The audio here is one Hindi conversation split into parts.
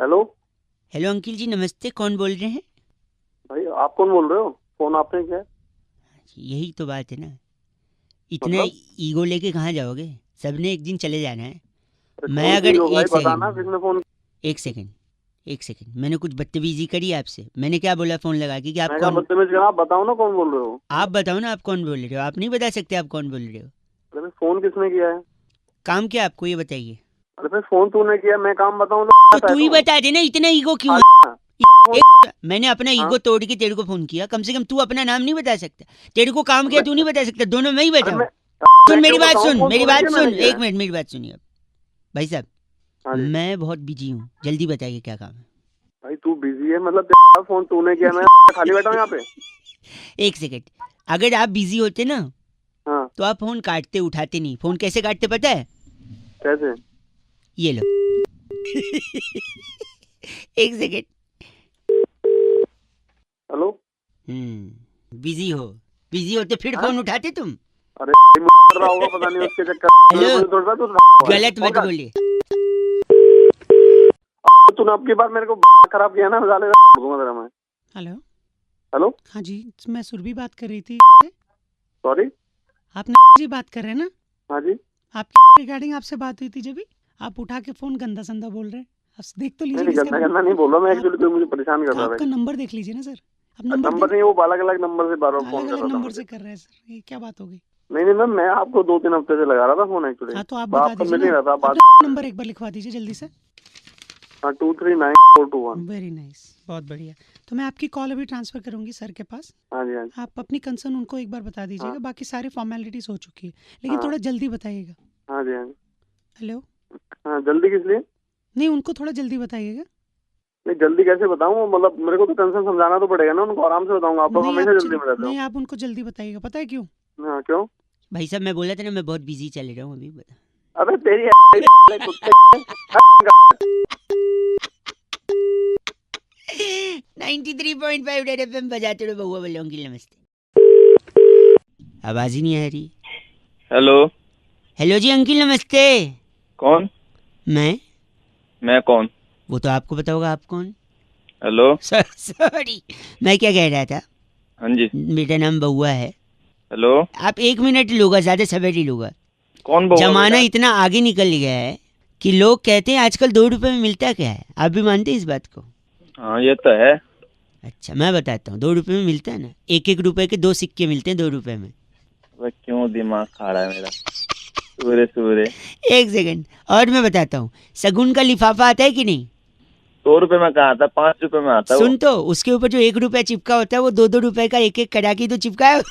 हेलो। हेलो अंकिल जी, नमस्ते। कौन बोल रहे हैं? भाई आप कौन बोल रहे हो? फोन आपने किया है? यही तो बात है ना, इतना मतलब ईगो लेके कहाँ जाओगे? सबने एक दिन चले जाना है। अरे मैं कौन सी अगर हो भाई, एक बताना सेकंड, फिर मैं फोन। एक सेकंड, एक सेकंड, मैंने कुछ बदतमीजी करी आपसे? मैंने क्या बोला फ़ोन लगा के कि आप मैं क्या कौन? बदतमीज करा? आप बताओ ना कौन बोल रहे हो। आप बताओ ना, आप कौन बोल रहे हो? आप नहीं बता सकते आप कौन बोल रहे हो? अरे भाई फोन किसने किया है? काम क्या आपको, ये बताइए। अरे भाई फोन तूने किया, मैं काम बताऊं तो तो आता है तू ही तू। बता दे ना, इतना ईगो क्यों है? साला, फोन। मैंने अपना हाँ। ईगो तोड़ के तेरे को फोन किया, कम से कम तू अपना नाम नहीं बता सकता? तेरे को काम किया मैं तू नहीं बता सकता? दोनों मैं ही अरे बैठा मैं हूँ। सुन मैं मेरी क्यों बात, बताऊं? सुन फोन मेरी तूने बात, किया मैंने सुन किया एक है? मिनट, मेरी बात सुनिए अब। भाई साहब, हाँ जी। मैं बहुत बिजी हूँ, जल्दी बताइए क्या काम है। भाई तू बिजी है मतलब तेरा फोन तूने किया, मैं खाली बैठा हूँ यहाँ पे। एक सेकंड, अगर आप बिजी होते ना हाँ। तो आप फोन काटते, उठाते नहीं। फोन कैसे काटते पता है? कैसे? ये लो। एक सेकंड। हेलो। बिजी हो, बिजी होते फिर हाँ। फोन उठाते तुम? अरे भाई मर रहा होगा पता नहीं उसके चक्कर में, हेलो, मुझे थोड़ा सा तू हुआ है गलत फोन मत का। बोलिए। तूने अब की बार मेरे को खराब किया ना, साले दूंगा तेरा मैं। हेलो। हेलो। हाँ जी, मैं सुरभि बात कर रही थी। सॉरी। आप जी बात कर रहे हैं ना? हाँ जी। आपकी रिगार्डिंग आपसे बात हुई थी जब भी। आप उठा के फ़ोन गंदा संदा बोल रहे हैं। आप देख तो नहीं लीजिए नहीं, किसका गंदा नंबर। गंदा नहीं बोल रहा मैं, आप एक्चुअली कोई मुझे परेशान कर रहा था आपका actually। नंबर देख लीजिए ना सर। आप नंबर नंबर देख, नहीं, वो अलग अलग नंबर से बार बार फोन अलग कर अलग रहा था नंबर मुझे। से कर रहे हैं सर, ये क्या बात हो गई? नहीं नहीं मैम, मैं आपको 2-3 हफ्ते से लगा रहा था फोन एक्चुअली। हाँ तो आप तो बता आपका दीजिए मिल ना, नहीं रहा था बात। अपना नंबर एक बार लिखवा दीजिए जल्दी से। हाँ 239-421। वेरी नाइस, बहुत बढ़िया। तो मैं आपकी कॉल अभी ट्रांसफ़र करूंगी सर के पास। हाँ जी हाँ जी। आप अपनी कंसर्न उनको एक बार बता हाँ दीजिएगा, बाकी सारी फॉर्मेलिटीज़ हो चुकी है, लेकिन हाँ। थोड़ा जल्दी बताइएगा। हाँ जी हाँ जी। हेलो। हाँ जल्दी किस लिए? नहीं, उनको थोड़ा जल्दी बताइएगा। नहीं जल्दी कैसे बताऊँ, मतलब मेरे को तो टेंशन समझाना तो पड़ेगा ना उनको, आराम से बताऊंगा। आप लोग हमेशा जल्दी में रहते हो। नहीं, आप उनको जल्दी बताइएगा, पता है क्यों? हाँ क्यों? भाई साहब, मैं बोला था ना मैं बहुत बिजी चल रहा हूँ अभी, बता। अबे तेरी कुत्ते। 93.5 रेड एफएम बजाते रहो बहुआ बोले अंकिल नमस्ते। आवाज ही नहीं आ रही। हेलो। हेलो जी अंकिल नमस्ते। कौन? मैं कौन? वो तो आपको पता होगा, आप कौन? हेलो। सॉरी, मैं क्या कह रहा था, हाँ जी। मेरा नाम बहुआ है। हेलो। आप एक मिनट लूँगा, ज़्यादा समय नहीं लूँगा। कौन बउआ जमाना बेटा? इतना आगे निकल गया है कि लोग कहते हैं आजकल 2 रुपए में मिलता क्या है। आप भी मानते हैं इस बात को? हाँ ये तो है। अच्छा मैं बताता हूँ, 2 रुपए में मिलता है ना, 1-1 रुपए के 2 सिक्के मिलते हैं 2 रुपए में। वह क्यों दिमाग खा रहा है मेरा सूरे सूरे। एक सेकंड और मैं बताता हूँ, शगुन का लिफाफा आता है कि नहीं? 100 रुपए में कहा था, 5 रुपए में आता है वो। सुन, तो उसके ऊपर जो 1 रुपया चिपका होता है वो 2-2 रुपए का एक एक कड़ा की तो चिपका है।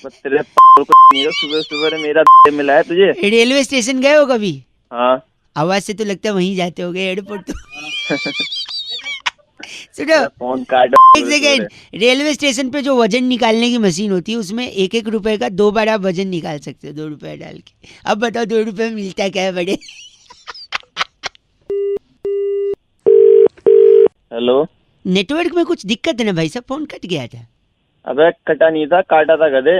बस तेरे सुबह सुबह मेरा मिला है तुझे। रेलवे स्टेशन गए हो कभी? हाँ। आवाज से तो लगता है वहीं जाते हो गए, एयरपोर्ट तो। सुनो, तेरा फोन काट एक सुबह सेकेंड। सुबह। रेलवे स्टेशन पे जो वजन निकालने की मशीन होती है उसमें 1-1 रुपए का 2 बार आप वजन निकाल सकते हो, 2 रुपए डाल के। अब बताओ 2 रुपए में मिलता क्या है बड़े? हेलो। नेटवर्क में कुछ दिक्कत है ना भाई साहब, फोन कट गया था। अबे कटा नहीं था, काटा था गधे।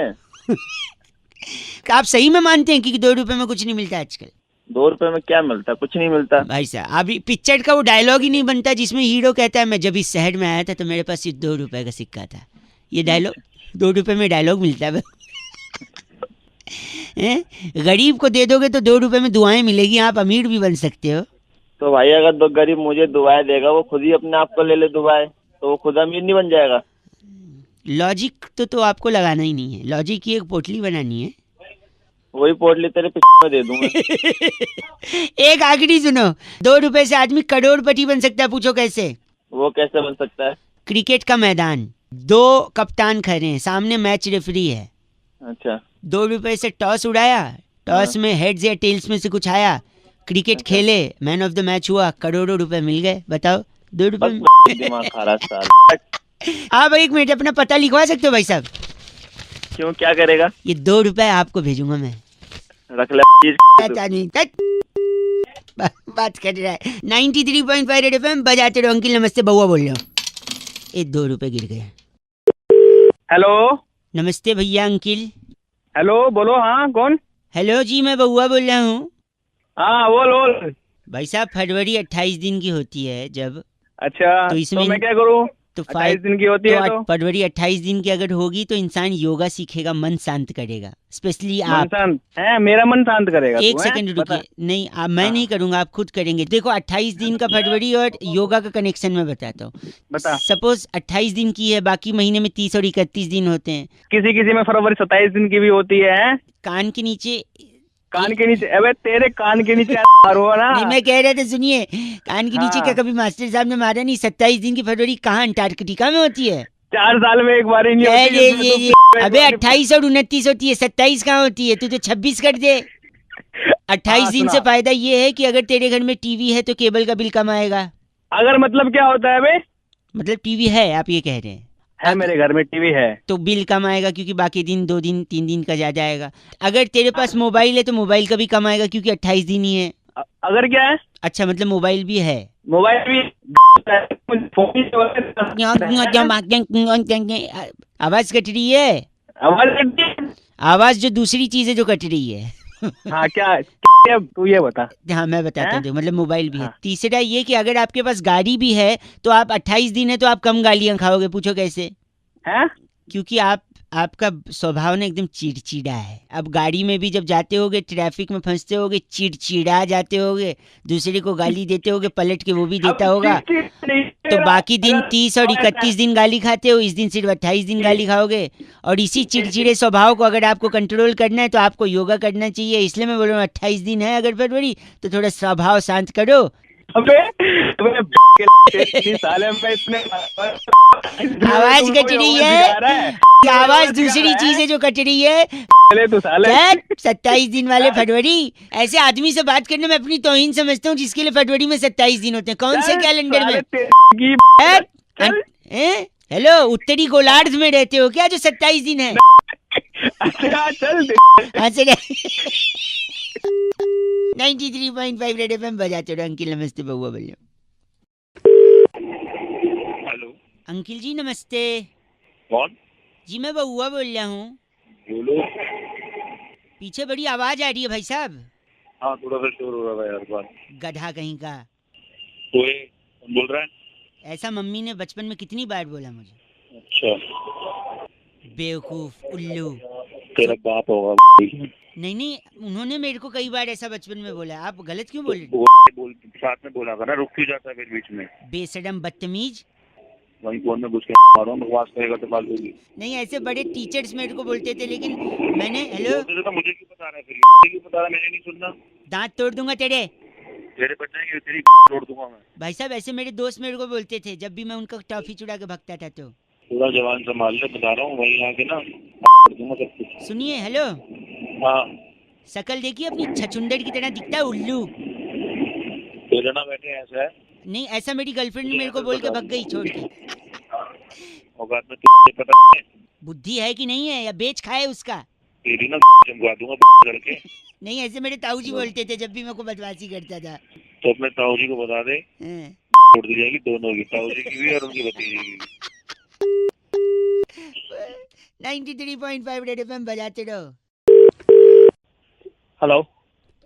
आप सही में मानते हैं कि 2 रुपए में कुछ नहीं मिलता आजकल? 2 रुपए में क्या मिलता? कुछ नहीं मिलता। भाई साहब, अभी पिक्चर का वो डायलॉग ही नहीं बनता जिसमें हीरो कहता है मैं जब इस शहर में आया था तो मेरे पास सिर्फ 2 रुपए का सिक्का था। ये डायलॉग 2 रुपए में डायलॉग मिलता है। गरीब को दे दोगे तो 2 रुपए में दुआएं मिलेगी, आप अमीर भी बन सकते हो। तो भाई अगर दो गरीब मुझे दुआएं देगा, वो खुद ही अपने आप को ले ले दुआएं, तो वो खुद अमीर नहीं बन जाएगा? लॉजिक तो आपको लगाना ही नहीं है, लॉजिक की एक पोटली बनानी है। वही पोटली तेरे में दे दूंगा। एक आखिरी सुनो, 2 रुपए से आदमी करोड़पति बन सकता है, पूछो कैसे? वो कैसे बन सकता है? क्रिकेट का मैदान, 2 कप्तान खड़े हैं, सामने मैच रेफरी है। अच्छा। 2 रुपए से टॉस उड़ाया, टॉस में हेड्स या टेल्स में से कुछ आया, क्रिकेट अच्छा। खेले, मैन ऑफ द मैच हुआ, करोड़ों रुपए मिल गए। बताओ 2 रुपए में। बस दिमाग खा रहा साल। आप एक मिनट अपना पता लिखवा सकते हो भाई साहब? क्यों, क्या करेगा? ये 2 रुपए आपको भेजूंगा मैं। रख ले बात आदमी बात कर रहा है। 93.5 रेड एफएम बजाते रहो अंकिल नमस्ते, बउआ बोल रहा हूँ। ये 2 रुपए गिर गए। हेलो। नमस्ते भैया अंकिल। हेलो बोलो। हाँ कौन? हेलो जी, मैं बउआ बोल रहा हूँ। हाँ बोल बोल। भाई साहब फरवरी 28 दिन की होती है जब, अच्छा तो इसमें- तो मैं क्या करूँ? तो 28 दिन की होती है तो फरवरी 28 दिन की अगर होगी तो इंसान योगा सीखेगा, मन शांत करेगा। स्पेशली मन आप शांत है, मेरा मन शांत करेगा एक तू, हैं? सेकंड बता। रुकिए, नहीं मैं हाँ। नहीं करूंगा, आप खुद करेंगे। देखो 28 दिन का फरवरी और योगा का कनेक्शन मैं बताता हूँ। बता। सपोज 28 दिन की है, बाकी महीने में 30 और 31 दिन होते हैं। किसी किसी में फरवरी 27 दिन की भी होती है। कान के नीचे, कान के नीचे, अबे तेरे कान के नीचे मारो ना। नहीं मैं कह रहा था सुनिए, कान के नीचे हाँ। क्या कभी मास्टर साहब ने मारा नहीं? 27 दिन की फरवरी कहाँ अंटार्कटिका में होती है? 4 साल में एक बार ही नहीं ये होती ये जिसमें ये तू अबे 28 और 29 होती है, 27 कहाँ होती है? तू तो 26 कर दे। 28 हाँ, दिन से सुना। फायदा ये है कि अगर तेरे घर में टीवी है तो केबल का बिल कम आएगा। अगर मतलब क्या होता है बे? मतलब टीवी है, आप ये कह रहे हैं? है, मेरे घर में टीवी है। तो बिल कम आएगा क्योंकि बाकी दिन 2 दिन 3 दिन का ज्यादा आएगा। अगर तेरे पास मोबाइल है तो मोबाइल का भी कम आएगा क्योंकि 28 दिन ही है। अगर क्या है? अच्छा मतलब मोबाइल भी है। मोबाइल भी फोन भी आवाज कट रही है, आवाज जो दूसरी चीज है जो कट रही है। हाँ क्या तू ये बता। हाँ मैं बताता हूँ, मतलब मोबाइल भी है। हाँ। तीसरा ये कि अगर आपके पास गाड़ी भी है तो आप 28 दिन है तो आप कम गालियां खाओगे। पूछो कैसे? है क्योंकि आपका स्वभाव ना एकदम चिड़चिड़ा है। अब गाड़ी में भी जब जाते होगे, ट्रैफिक में फंसते होगे, चिड़चिड़ा जाते होगे, दूसरे को गाली देते होगे, पलट के वो भी देता होगा। तो बाकी दिन 30 और 31 दिन गाली खाते हो, इस दिन सिर्फ 28 दिन गाली खाओगे। और इसी चिड़चिड़े स्वभाव को अगर आपको कंट्रोल करना है तो आपको योगा करना चाहिए। इसलिए मैं बोल रहा हूँ 28 दिन है अगर फरवरी, तो थोड़ा स्वभाव शांत करो। अबे साले में इतने आवाज कट रही है, ये आवाज दूसरी चीज है जो कट रही है। तू साले 27 दिन वाले फरवरी, ऐसे आदमी से बात करने में अपनी तौहीन समझता हूँ जिसके लिए फरवरी में 27 दिन होते हैं। कौन से कैलेंडर में? हेलो, उत्तरी गोलार्ध में रहते हो क्या जो 27 दिन है? अच्छा चल 93.5 रेड एफएम बजाते रहो। अंकिल नमस्ते, बउआ बोलिए। हेलो, अंकिल जी नमस्ते। कौन? जी मैं बउआ बोल रहा हूँ। बोलो। पीछे बड़ी आवाज आ रही है भाई साहब। हाँ थोड़ा सा शोर हो रहा है यार बात। गधा कहीं का। तो ये कौन बोल रहा है? ऐसा मम्मी ने बचपन में कितनी बार बोला मुझे। अच्छा, बेवकूफ, उल्लू। तेरा बाप होगा। नहीं नहीं, उन्होंने मेरे को कई बार ऐसा बचपन में बोला। आप गलत क्यों बोल रहे? बोल साथ में बोला कर ना, रुक क्यों जाता है फिर बीच में? बेशरम, बदतमीज। वहीं फोन में घुस के मारो, बकवास करेगा तो फालतू की। नहीं ऐसे बड़े टीचर्स मेरे को बोलते थे, लेकिन मैंने हेलो बोलते थे तो मुझे क्यों बता रहा है फिर? मुझे क्यों बता रहा है? मैंने नहीं सुनना। दांत तोड़ दूंगा तेरे। तेरे बच जाएंगे, तेरी तोड़ दूंगा मैं। भाई साहब ऐसे मेरे दोस्त मेरे को बोलते थे जब भी मैं उनका टॉफी चुरा के भगता था। तो थोड़ा जवान संभाल ले, बता रहा हूँ। वहीं आके ना तोड़ दूंगा सब कुछ। सुनिए, हेलो, हाँ शकल देखिए अपनी, छछुंदर की तरह दिखता है, उल्लू। तेरे ना बैठे ऐसा है। नहीं ऐसा मेरी गर्लफ्रेंड ने मेरे को बोल के भग गई छोड़ के। औकात में तुझे पता है? बुद्धि है कि नहीं है, या बेच खाए उसका? तेरी ना जमवा दूंगा करके। नहीं ऐसे मेरे ताऊ जी बोलते थे जब भी मेरे को बदमाशी करता था। तो अपने ताऊ जी को बता दे, हाँ। छोड़ दी जाएगी दोनों की, ताऊ जी की भी और उनकी भतीजी की भी। 93.5 रेड एफएम बजाते रहो। हेलो,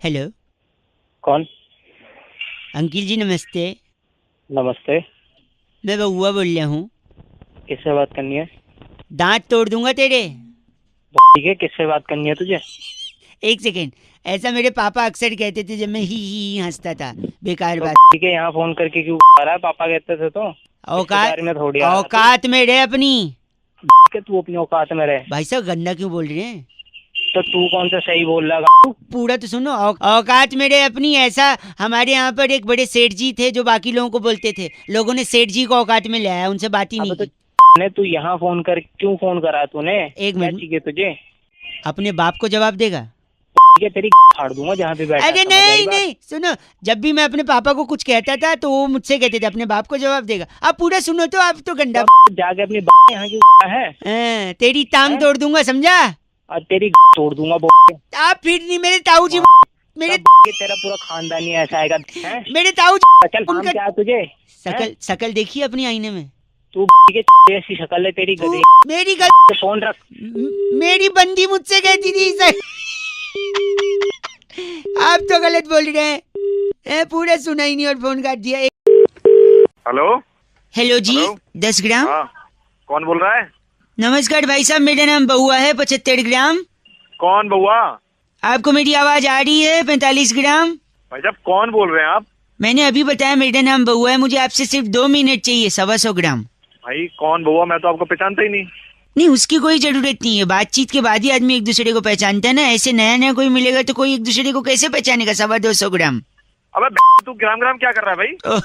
हेलो कौन? अंकिल जी नमस्ते। नमस्ते, मैं बउआ बोल रहा हूँ। किससे बात करनी है? दांत तोड़ दूंगा तेरे। ठीक है, किससे बात करनी है तुझे? एक सेकेंड, ऐसा मेरे पापा अक्सर कहते थे जब मैं ही हंसता था। बेकार बात। ठीक है, यहाँ फोन करके क्यों आ रहा है? पापा कहते थे तो औकात में थोड़ी आ रहा था। औकात में रहे अपनी। कि तू अपनी औकात में रहे। भाई साहब गंदा क्यों बोल रहे हैं? तो तू कौन सा सही बोल रहा है? पूरा तो सुनो। औकात में रहे अपनी। ऐसा हमारे यहाँ पर एक बड़े सेठ जी थे जो बाकी लोगों को बोलते थे। लोगों ने सेठ जी को औकात में ले आया, उनसे बात ही नहीं की। तू यहाँ फोन कर क्यों फोन करा तूने? एक मिनट, चाहिए तुझे? अपने बाप को जवाब देगा? ठीक है, तेरी फाड़ दूंगा जहाँ पे बैठा। अरे नहीं नहीं, सुनो, जब भी मैं अपने पापा को कुछ कहता था तो वो मुझसे कहते थे अपने बाप को जवाब देगा। आप पूरा सुनो तो आप तो गंदा जाके अपनी यहाँ की है। तेरी टांग तोड़ दूंगा, समझा? और तेरी तोड़ दूंगा। आप फिर नहीं, मेरे ताऊ जी, मेरे तेरा पूरा खानदान ही ऐसा आएगा। मेरे ताऊ चल उनका क्या तुझे? शकल देखिए अपनी आईने में। तू ऐसी शक्ल है तेरी गधी। मेरी फोन रख। मेरी बंदी मुझसे कहती थी सर। आप तो गलत बोल रहे हैं। पूरा सुना ही नहीं और फोन काट दिया। हेलो हेलो जी, हेलो? 10 ग्राम। हाँ, कौन बोल रहा है? नमस्कार भाई साहब, मेरा नाम बउआ है, 75 ग्राम। कौन बउआ? आपको मेरी आवाज आ रही है? 45 ग्राम। भाई साहब कौन बोल रहे हैं आप? मैंने अभी बताया मेरा नाम बउआ है, मुझे आपसे सिर्फ 2 मिनट चाहिए, 125 ग्राम। भाई कौन बउआ? मैं तो आपको पहचानता ही नहीं। नहीं, उसकी कोई जरूरत नहीं है, बातचीत के बाद ही आदमी एक दूसरे को पहचानता है ना। ऐसे नया नया कोई मिलेगा तो कोई एक दूसरे को कैसे पहचानेगा? 225 ग्राम। अबे तू ग्राम ग्राम क्या कर रहा है भाई? ओह।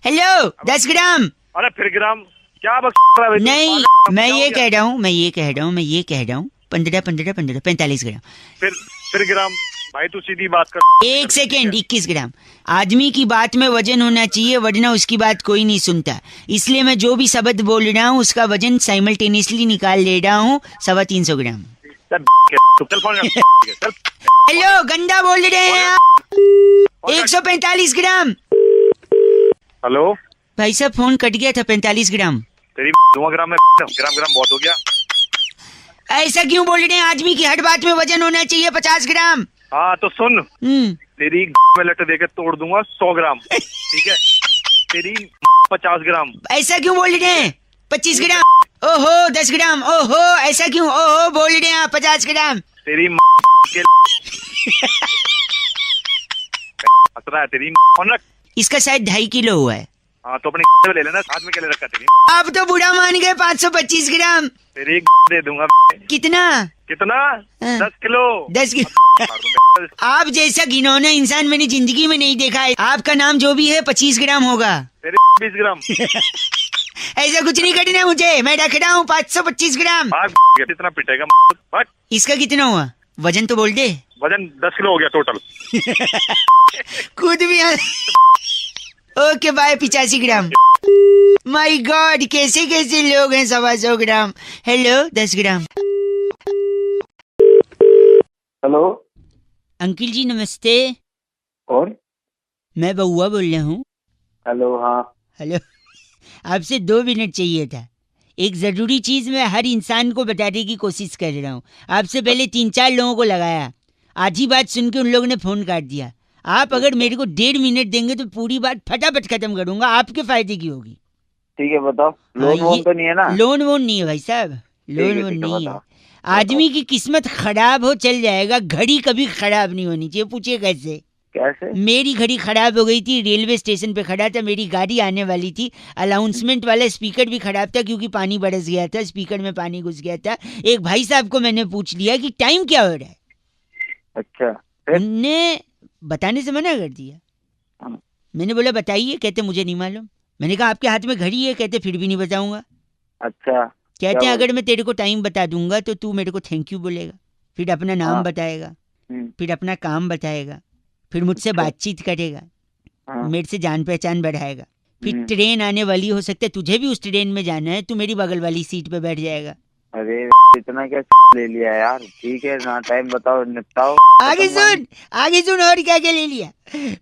हेलो, 10 ग्राम। अरे फिर ग्राम क्या बक रहा है भाई? नहीं, मैं क्या हो ये गया? कह रहा हूँ 15 15 15 45 ग्राम। फिर ग्राम। भाई तू सीधी बात कर। 1 सेकेंड, 21 ग्राम। आदमी की बात में वजन होना चाहिए, वरना उसकी बात कोई नहीं सुनता। इसलिए मैं जो भी शब्द बोल रहा हूँ उसका वजन साइमल्टेनियसली निकाल ले रहा हूँ, 325 ग्राम। चल फोन कर। चल। हेलो, गंदा बोल रहे हैं आप। 145 ग्राम। हेलो भाई साहब फोन कट गया था, 45 ग्राम। तेरी 2 ग्राम में ग्राम ग्राम बहुत हो गया। ऐसा क्यों बोल रहे हैं? आदमी की हर बात में वजन होना चाहिए 50 ग्राम। हाँ तो सुन, हम्म। तेरी में लट देके तोड़ दूंगा 100 ग्राम, ठीक है? तेरी 50 ग्राम। ऐसा क्यों बोल रहे हैं? 25 ग्राम। ओहो, 10 ग्राम। ओहो, ऐसा क्यों? ओहो बोल रहे हैं आप, 50 ग्राम। तेरी के हंस रहा है तेरी फोन रख। इसका शायद 2.5 किलो हुआ है। हाँ तो अपने ले लेना, हाथ में क्या ले रखा तेरी? आप तो बुरा मान गए। 525 ग्राम। तेरी दे दूंगा। कितना? कितना? हाँ। 10 किलो। 10 किलो। आप जैसा घिनौना इंसान मैंने जिंदगी में नहीं देखा है। आपका नाम जो भी है 25 ग्राम होगा। तेरे 20 ग्राम। ऐसा कुछ नहीं करना है मुझे, मैं रख रहा हूँ 525 ग्राम। कितना पिटेगा? बट इसका कितना हुआ? वजन तो बोल दे। वजन 10 किलो हो गया टोटल। खुद भी okay bye, 85 gram. My god, कैसे कैसे लोग हैं। 125 gram. Hello, 10 gram. Hello, uncle ji नमस्ते, कौन? मैं बउआ बोल रहा हूँ। हेलो, हाँ। हेलो, आपसे 2 मिनट चाहिए था। एक जरूरी चीज मैं हर इंसान को बताने की कोशिश कर रहा हूँ। आपसे पहले 3-4 लोगों को लगाया, आधी बात सुन के उन लोगों ने फोन काट दिया। आप अगर मेरे को 1.5 मिनट देंगे तो पूरी बात फटाफट खत्म करूंगा, आपके फायदे की होगी। ठीक है, बताओ। लोन वोन तो नहीं है ना? लोन वोन नहीं है भाई साहब, लोन वोन नहीं है। आदमी की किस्मत खराब हो चल जाएगा, घड़ी कभी खराब नहीं होनी चाहिए। पूछिए कैसे? कैसे? मेरी घड़ी खराब हो गई थी, रेलवे स्टेशन पे खड़ा था, मेरी गाड़ी आने वाली थी, अनाउंसमेंट वाला स्पीकर भी खराब था क्योंकि पानी बरस गया था, स्पीकर में पानी घुस गया था। एक भाई साहब को मैंने पूछ लिया कि टाइम क्या हो रहा है, अच्छा, उनने बताने से मना कर दिया। हाँ। मैंने बोला बताइए, कहते मुझे नहीं मालूम। मैंने कहा आपके हाथ में घड़ी है, कहते फिर भी नहीं बताऊंगा। अच्छा, कहते क्या अगर मैं तेरे को टाइम बता दूंगा तो तू मेरे को थैंक यू बोलेगा, फिर अपना नाम हाँ। बताएगा, हम्म, फिर अपना काम बताएगा, फिर मुझसे अच्छा। बातचीत करेगा, हाँ, मेरे से जान पहचान बढ़ाएगा, फिर हम्म। ट्रेन आने वाली हो सकता है तुझे भी उस ट्रेन में जाना है, तू मेरी बगल वाली सीट पे बैठ जाएगा। अरे इतना क्या ले लिया यार? ठीक है ना, टाइम बताओ, निपटाओ। आगे सुन और क्या क्या ले लिया।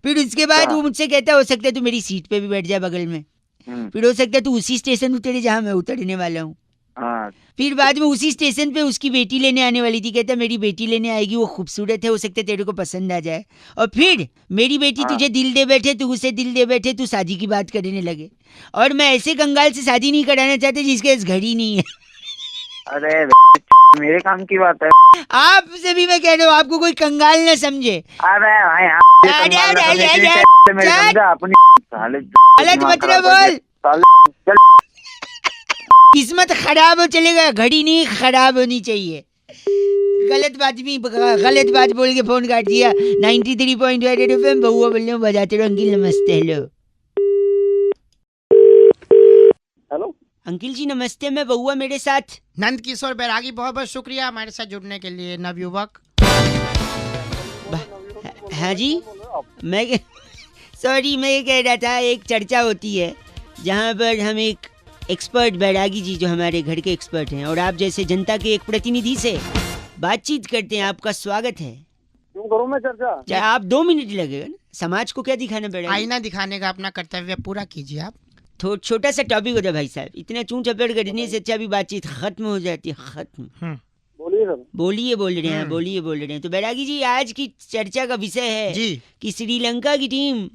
फिर उसके बाद क्या? वो मुझसे कहता हो सकता है तू मेरी सीट पे भी बैठ जाए बगल में, फिर हो सकता है तू उसी स्टेशन उतरे जहाँ मैं उतरने वाला हूँ। हाँ, फिर बाद में उसी स्टेशन पे उसकी बेटी लेने आने वाली थी, कहता मेरी बेटी लेने आएगी, वो खूबसूरत है, हो सकता है तेरे को पसंद आ जाए। और फिर मेरी बेटी हाँ। तुझे दिल दे बैठे, तू उसे दिल दे बैठे, तू शादी की बात करने लगे। और मैं ऐसे कंगाल से शादी नहीं कराना चाहते जिसके पास घड़ी नहीं है। अरे मेरे काम की बात है। आपसे भी मैं कह रहा हूँ, आपको कोई कंगाल न समझे। अरे भाई अपनी गलत मत बोल, चल। किस्मत खराब हो चलेगा, घड़ी नहीं खराब होनी चाहिए। गलत बात बोल के फोन काट दिया। 93.8 FM बउआ बोल रहे हो, बजाते रहो। अंकिल नमस्ते। हेलो अंकिल जी नमस्ते, मैं बउआ, मेरे साथ नंद किशोर बैरागी, बहुत बहुत शुक्रिया हमारे साथ जुड़ने के लिए, नवयुवक। हाँ जी, मैं सॉरी, मैं ये कह रहा था, एक चर्चा होती है जहाँ पर हम एक एक्सपर्ट, बैरागी जी जो हमारे घर के एक्सपर्ट हैं, और आप जैसे जनता के एक प्रतिनिधि से बातचीत करते हैं। आपका स्वागत है। क्यों करूँ मैं चर्चा? चाहे आप 2 मिनट लगेगा ना, समाज को क्या दिखाना पड़ेगा? आईना दिखाने का अपना कर्तव्य पूरा कीजिए आप। छोटा सा टॉपिक होता है भाई साहब, इतना चूं चपेट करने से अच्छा भी बातचीत खत्म हो जाती है। खत्म। बोलिए सर। बोल रहे हैं बोल रहे हैं। तो बैरागी जी, आज की चर्चा का विषय है जी। कि श्रीलंका की टीम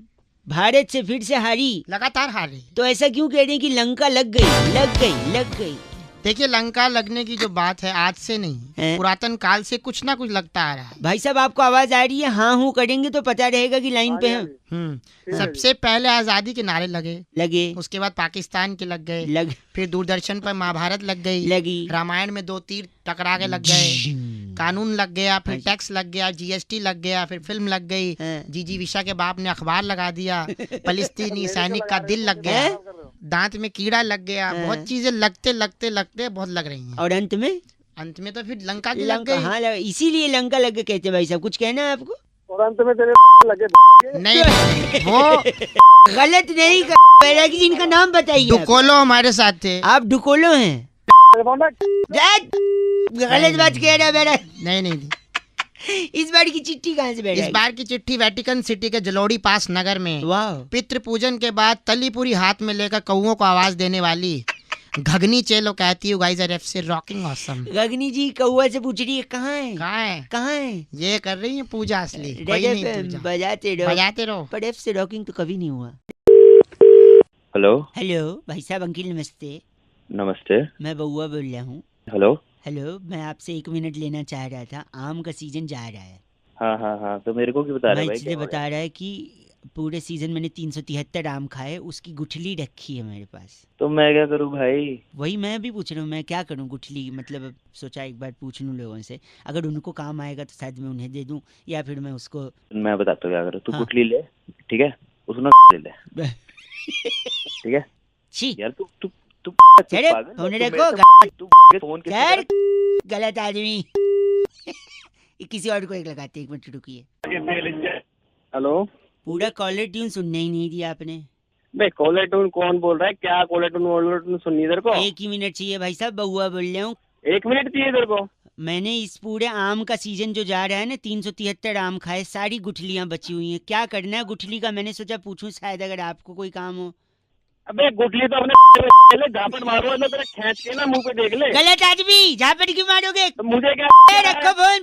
भारत से फिर से हारी, लगातार हार रही। तो ऐसा क्यों कह रहे हैं कि लंका लग गई? देखिए, लंका लगने की जो बात है आज से नहीं, पुरातन काल से कुछ ना कुछ लगता आ रहा है। भाई साहब, आपको आवाज आ रही है? हाँ हूँ करेंगे तो पता रहेगा कि लाइन पे हैं। सबसे पहले आजादी के नारे लगे, उसके बाद पाकिस्तान के लग गए, फिर दूरदर्शन पर महाभारत लगी, रामायण में 2 तीर टकरा के लग गए, कानून लग गया, फिर टैक्स लग गया, जीएसटी लग गया, फिर फिल्म लग गई, जीजी विशा के बाप ने अखबार लगा दिया, फलस्तीनी सैनिक का दिल लग गया, दांत में कीड़ा लग गया, बहुत चीजें लगते बहुत लग रही हैं। और अंत में तो फिर लंका की लग गई। हाँ, इसीलिए लंका लग गए कहते हैं। भाई साहब, कुछ कहना है आपको? और अंत में तेरे लगे। नहीं, वो गलत नहीं। बैरागी जी, इनका नाम बताइए। डुकोलो हमारे साथ थे। आप डुकोलो हैं? गलत बात कह रहा है बैरागी। नहीं। इस बार की चिट्ठी कहाँ से बैरागी? इस बार की चिट्ठी वेटिकन सिटी के जलोड़ी पास नगर में। वाह। पितृ पूजन के बाद तली पूरी हाथ में लेकर कौओं को आवाज देने वाली घगनी चेलो कहती हूँ guys R FC rocking awesome. गगनी जी कौआ से पूछ रही है कहाँ है? ये कर रही है पूजा असली। बजाते रहो। पर एफ से रॉकिंग तो कभी नहीं हुआ। हेलो भाई साहब, अंकिल नमस्ते। नमस्ते। मैं बउआ बोल रहा हूँ। हेलो, मैं आपसे 1 मिनट लेना चाह रहा था। आम का सीजन जा रहा है। हाँ, तो मेरे को क्यों बता रहे भाई? इसलिए बता रहा है कि पूरे सीजन मैंने 373 आम खाए, उसकी गुठली रखी है मेरे पास। तो मैं क्या करूं भाई? वही मैं भी पूछ रहा हूँ, मैं क्या करूँ गुठली? मतलब सोचा एक बार पूछ लूँ लोगों से, अगर उनको काम आएगा तो शायद मैं उन्हें दे दूँ, या फिर मैं उसको। मैं बताता हूँ क्या करो। तू हाँ। गुठली ले, ठीक है, उसने ले ले, ठीक है? छी यार तू चले पागल है? फोन तू रखो। मेरे से- फोन किससे यार कर- गलत आदमी। किसी और को एक लगाते, 1 मिनट रुकिए। हेलो, पूरा कॉलर ट्यून सुनने ही नहीं दिया आपने। भाई कॉलर टून कौन बोल रहा है? क्या कॉलर टून सुननी इधर को? 1 ही मिनट चाहिए भाई साहब, बउआ बोल रहा हूँ। 1 मिनट चाहिए इधर को? मैंने इस पूरे आम का सीजन जो जा रहा है ना, 373 आम खाए, सारी गुठलियां बची हुई हैं। क्या करना है गुठली का? मैंने सोचा पूछूं, शायद अगर आपको कोई काम हो। अबे गुठली तो अपने झापड़ मारो ना, तेरा खींच के ना मुंह पे देख ले। गलत आदमी, झापड़ क्यों मारोगे? तो मुझे क्या? रखो फोन।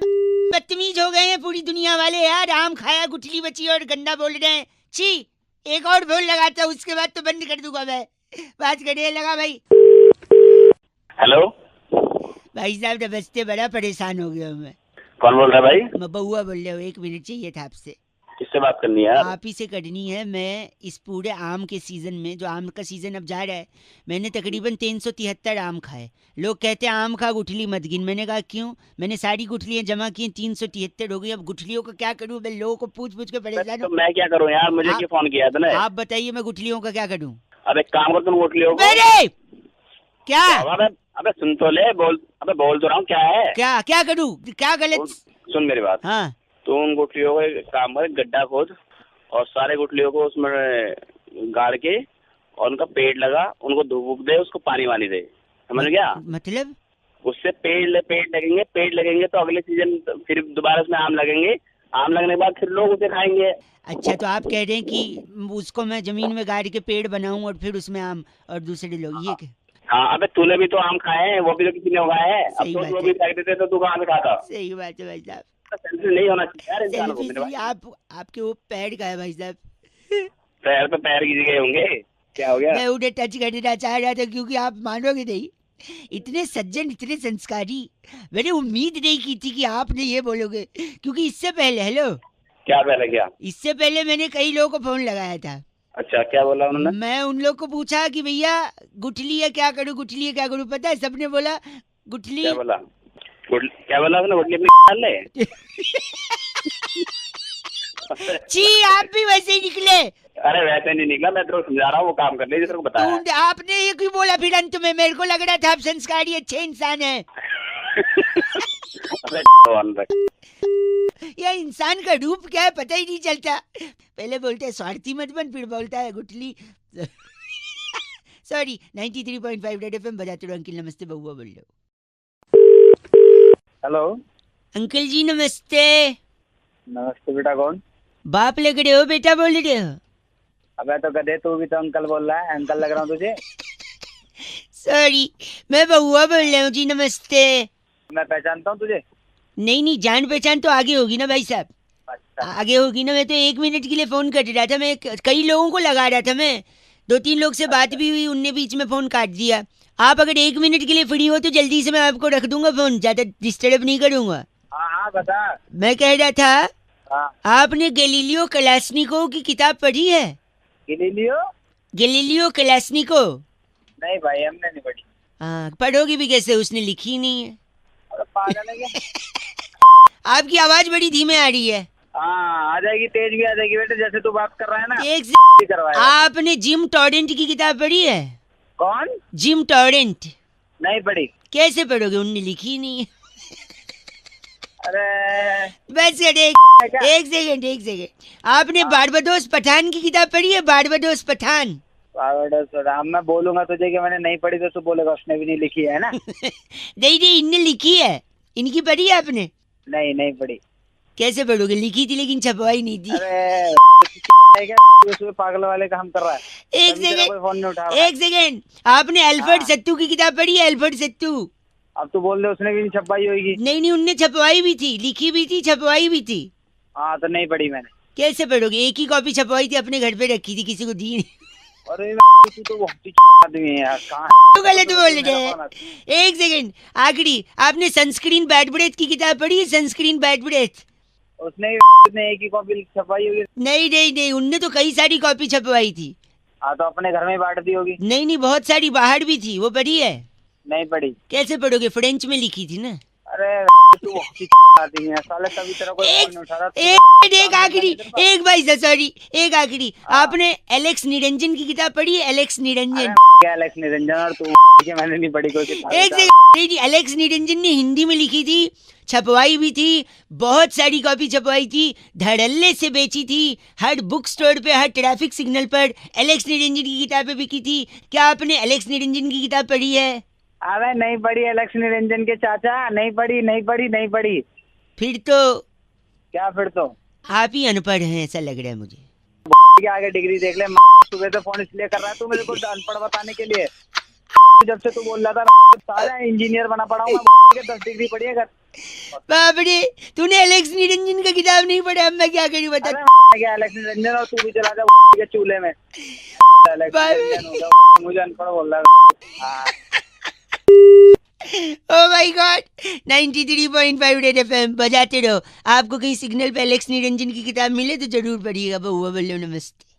बदतमीज हो गए हैं पूरी दुनिया वाले यार। आम खाया, गुठली बची और गंदा बोल रहे हैं। छी, एक और फोन लगाता हूँ, उसके बाद तो बंद कर दूंगा मैं। बात करिए, लगा भाई। हेलो भाई साहब नमस्ते, बड़ा परेशान हो गया हूँ मैं। कौन बोल रहा है भाई? मैं बउआ बोल रहा हूँ। 1 मिनट चाहिए था आपसे। किससे बात करनी है यार? आप ही से करनी है। मैं इस पूरे आम के सीजन में, जो आम का सीजन अब जा रहा है, मैंने तकरीबन 373 आम खाए। लोग कहते हैं आम खा गुठली मत गिन। मैंने कहा क्यों? मैंने सारी गुठलियां जमा की, 373 हो गई। अब गुठलियों को क्या करूं? मैं लोगों को पूछ के परेशान तो हूं। मैं क्या करूं यार? मुझे क्यों फोन किया तूने? आप बताइए, मैं गुठलियों का क्या करूं? अब एक काम कर, तुम गुठलियों को। मेरे क्या? अबे सुन तो ले, बोल तो रहा हूँ। क्या है? क्या करूं? क्या गलत? सुन मेरी बात। हाँ, तो उन गुठलियों को एक काम कर, गड्ढा खोद और सारे गुठलियों को उसमें गाड़ के और उनका पेड़ लगा, उनको धूप दे, उसको पानी वानी दे। समझ गया? मतलब उससे पेड़ लगेंगे तो अगले सीजन फिर दोबारा उसमें आम लगेंगे। आम लगने के बाद फिर लोग उसे खाएंगे। अच्छा, तो आप कह रहे हैं कि उसको मैं जमीन में गाड़ के पेड़ बनाऊं और फिर उसमें आम और दूसरे लोग ये हाँ, अबे तूने भी तो आम खाए हैं, वो भी तो किसी ने उगाए हैं। अब तो वो भी फेंक देते तो तू कहाँ से खाता? सही बात है भाई साहब। सेल्फी नहीं होना चाहिए यार इंसान को। मेरे भाई आपके वो पैर का है भाई साहब। पैर पे पैर गिर गए होंगे। क्या हो गया? मैं उन्हें टच करना चाह रहा था, क्योंकि आप मानोगे नहीं, इतने सज्जन, इतने संस्कारी, मैंने उम्मीद नहीं की थी कि आपने ये बोलोगे। क्योंकि इससे पहले, हेलो, क्या पहले क्या? इससे पहले मैंने कई लोगों को फोन लगाया था। अच्छा, क्या बोला उन्होंने? मैं उन लोग को पूछा कि भैया गुठली है क्या करूं, गुठली है क्या करूं? पता है सबने बोला गुठली। क्या बोला उसने? गुठली अपनी डाल ले। छी, आप भी वैसे ही निकले। अरे वैसे नहीं निकला, मैं तेरे को समझा रहा हूँ, वो काम कर ले जिसको बताया। आपने ये क्यों बोला फिर अंत में? मेरे को लग रहा था आप संस्कारी अच्छे इंसान है। या इंसान का रूप क्या है पता ही नहीं चलता। पहले बोलते हैं स्वार्थी मत बन, फिर बोलता है गुठली। सॉरी, 93.5 रेड एफएम बजाते रहो। अंकिल नमस्ते, बउआ बोल रहे हो। हेलो अंकल जी नमस्ते। नमस्ते बेटा। कौन बाप लग रहे हो? बेटा बोल रहे हो? अबे तो गधे, तू भी तो अंकल बोल रहा है। अंकल लग रहा हूँ तुझे? सॉरी, मैं बउआ बोल रहा हूँ जी। नमस्ते। मैं पहचानता हूँ तुझे? नहीं नहीं, जान पहचान तो आगे होगी ना भाई साहब, अच्छा। आगे होगी ना। मैं तो 1 मिनट के लिए फोन कर रहा था, मैं कई लोगों को लगा रहा था, मैं 2-3 लोग से बात भी हुई, उनने बीच में फोन काट दिया। आप अगर 1 मिनट के लिए फ्री हो तो जल्दी से मैं आपको रख दूंगा फोन, ज्यादा डिस्टर्ब नहीं करूंगा। हाँ हाँ बता। मैं कह रहा था, हाँ। आपने गैलीलियो कलास्निकोव की किताब पढ़ी है? गैलीलियो? गैलीलियो कलास्निकोव? नहीं भाई, हमने नहीं पढ़ी। हाँ, पढ़ोगी भी कैसे, उसने लिखी ही नहीं है। अरे पागल है क्या? आपकी आवाज बड़ी धीमे आ रही है। हाँ आ जाएगी, तेज भी आ जाएगी बेटे, जैसे तू बात कर रहा है ना। एक भी करवाएगा। आपने जिम टॉरेंट की किताब पढ़ी है? कौन? Gym torrent? नहीं पढ़ी। कैसे पढ़ोगे, उनने लिखी ही नहीं है। अरे बस एक सेकंड, आपने बारबाडोस पठान की किताब पढ़ी है? बारबाडोस पठान? अब मैं बोलूंगा तुझे कि मैंने नहीं पढ़ी तो तू बोलेगा उसने भी नहीं लिखी है ना। नहीं नहीं, इनने लिखी है, इनकी पढ़ी है आपने? नहीं नहीं पढ़ी। कैसे पढ़ोगे, लिखी थी लेकिन छपवाई नहीं थी। अरे क्या पागल वाले काम कर रहा है? एक कोई फोन नहीं उठा रहा। सेकंड, आपने अल्फ्रेड सत्तू की किताब पढ़ी है? अल्फ्रेड सत्तू? अब तू बोल दे उसने भी नहीं छपाई होगी। नहीं नहीं, उनने छपवाई भी थी, लिखी भी थी, छपवाई भी थी। हाँ तो नहीं पढ़ी मैंने। कैसे पढ़ोगे, एक ही कॉपी छपवाई थी, अपने घर पे रखी थी, किसी को दी नहीं। अरे तू तो बहुत ही आदमी है यार, कहाँ तो गलत बोल रहे हैं। एक सेकंड, आखिरी, आपने सनस्क्रीन बैड ब्रेथ की किताब पढ़ी है? Sunscreen bad breath? उसने एक ही कॉपी छपाई होगी। नहीं नहीं नहीं, उनने तो कई सारी कॉपी छपवाई थी। हाँ तो अपने घर में बांट दी होगी। नहीं नहीं, बहुत सारी बाहर भी थी, वो पढ़ी है? नहीं पढ़ी। कैसे पढ़ोगे, फ्रेंच में लिखी थी ना। अरे तू बहुत ही आदमी है साले, तभी तेरा कोई फोन नहीं उठा रहा। एक आखिरी, एक भाई सॉरी, एक आखिरी, आपने एलेक्स निरंजन की किताब पढ़ी है? एलेक्स निरंजन? क्या एलेक्स निरंजन और तू? मैंने नहीं पढ़ी कोई किताब। एक सेकंड, एलेक्स निरंजन ने हिंदी में लिखी थी, छपवाई भी थी, बहुत सारी कॉपी छपवाई थी, धड़ल्ले से बेची थी, हर बुक स्टोर पे, हर ट्रैफिक सिग्नल पर एलेक्स निरंजन की किताबें बिकी थी। क्या आपने एलेक्स निरंजन की किताब पढ़ी है? अरे नहीं पढ़ी एलेक्स निरंजन के चाचा, नहीं पढ़ी नहीं पढ़ी नहीं पढ़ी। फिर तो क्या फिर तो आप ही अनपढ़ हैं, ऐसा लग रहा है मुझे। के आगे डिग्री देख ले। सुबह से फोन इसलिए कर रहा है तू मेरे को अनपढ़ बताने के लिए। जब से तू बोल रहा था सारा इंजीनियर बना पड़ा हूँ, 10 डिग्री पढ़ी है घर। बाप रे, तूने एलेक्स निरंजन का किताब नहीं पढ़ा, अब मैं क्या करूँ बता। क्या एलेक्स निरंजन, और तू भी चला जा के चूल्हे में। मुझे अनपढ़ बोल रहा है। Oh my God, 93.5 red FM बजाते रहो। आपको कहीं सिग्नल पे एलेक्स निरंजन की किताब मिले तो जरूर पढ़िएगा। बहुआ बल्लो नमस्ते।